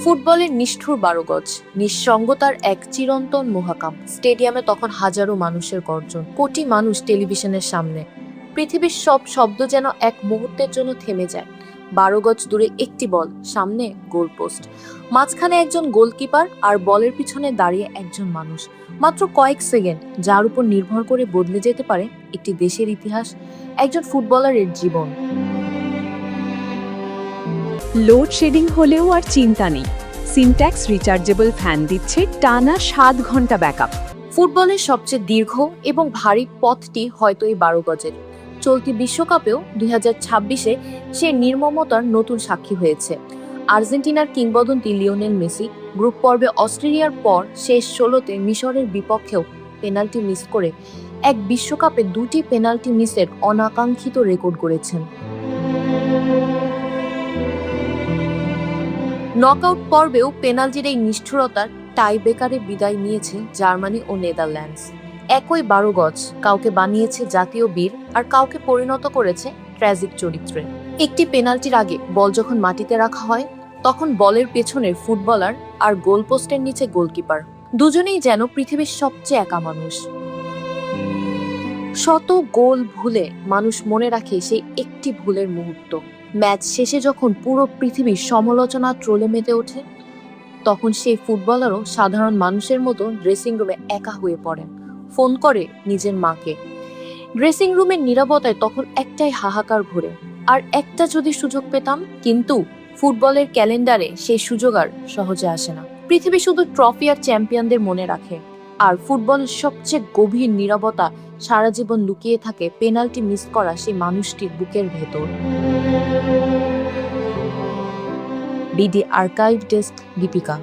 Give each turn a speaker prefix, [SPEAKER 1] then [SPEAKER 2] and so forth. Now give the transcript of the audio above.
[SPEAKER 1] ফুটবলের নিষ্ঠুর ১২ গজ, নিঃসঙ্গতার এক চিরন্তন মহাকাম। স্টেডিয়ামে তখন হাজারো মানুষের গর্জন, কোটি মানুষ টেলিভিশনের সামনে। পৃথিবীর সব শব্দ যেন এক মুহূর্তের জন্য থেমে যায়। ১২ গজ দূরে একটি বল, সামনে গোলপোস্ট, মাঝখানে একজন গোলকিপার আর বলের পিছনে দাঁড়িয়ে একজন মানুষ। মাত্র কয়েক সেকেন্ড, যার উপর নির্ভর করে বদলে যেতে পারে একটি দেশের ইতিহাস, একজন ফুটবলারের জীবন।
[SPEAKER 2] লোডশেডিং হলেও আর চিন্তা নেই, সিনট্যাক্স রিচার্জেবল ফ্যান দিচ্ছে টানা ৭ ঘন্টা ব্যাকআপ।
[SPEAKER 1] ফুটবলের সবচেয়ে দীর্ঘ এবং ভারী পথটি হয়তো এই ১২ গজের। চলতি বিশ্বকাপেও ২০২৬-এ সে নির্মমতার নতুন সাক্ষী হয়েছে। আর্জেন্টিনার কিংবদন্তি লিওনেল মেসি গ্রুপ পর্বে অস্ট্রেলিয়ার পর শেষ ১৬তে মিশরের বিপক্ষেও পেনাল্টি মিস করে এক বিশ্বকাপে ২টি পেনাল্টি মিসের অনাকাঙ্ক্ষিত রেকর্ড গড়েছেন। নকআউট পর্বেও পেনাল্টির এই নিষ্ঠুরতার টাইব্রেকারে বিদায় নিয়েছে জার্মানি ও নেদারল্যান্ডস। একই ১২ গজ কাউকে বানিয়েছে জাতীয় বীর, আর কাউকে পরিণত করেছে ট্র্যাজিক চরিত্রে। একটি পেনাল্টির আগে বল যখন মাটিতে রাখা হয়, তখন বলের পেছনের ফুটবলার আর গোলপোস্টের নিচে গোলকিপার দুজনেই যেন পৃথিবীর সবচেয়ে একা মানুষ। শত গোল ভুলে মানুষ মনে রাখে সেই একটি ভুলের মুহূর্ত। ম্যাচ শেষে যখন পুরো পৃথিবীর সমালোচনা ট্রোলে মেতে ওঠে, তখন সেই ফুটবলারও সাধারণ মানুষের মতো ড্রেসিং রুমে একা হয়ে পড়েন, ফোন করে নিজের মাকে। ড্রেসিং রুমের নীরবতায় তখন একটাই হাহাকার ঘোরে, আর একটা যদি সুযোগ পেতাম। কিন্তু ফুটবলের ক্যালেন্ডারে সেই সুযোগ আর সহজে আসে না। পৃথিবী শুধু ট্রফি আর চ্যাম্পিয়নদের মনে রাখে, আর ফুটবলের সবচেয়ে গভীর নীরবতা সারা জীবন লুকিয়ে থাকে পেনাল্টি মিস করা সেই মানুষটির বুকের ভেতর। BD archive desk, Deepika.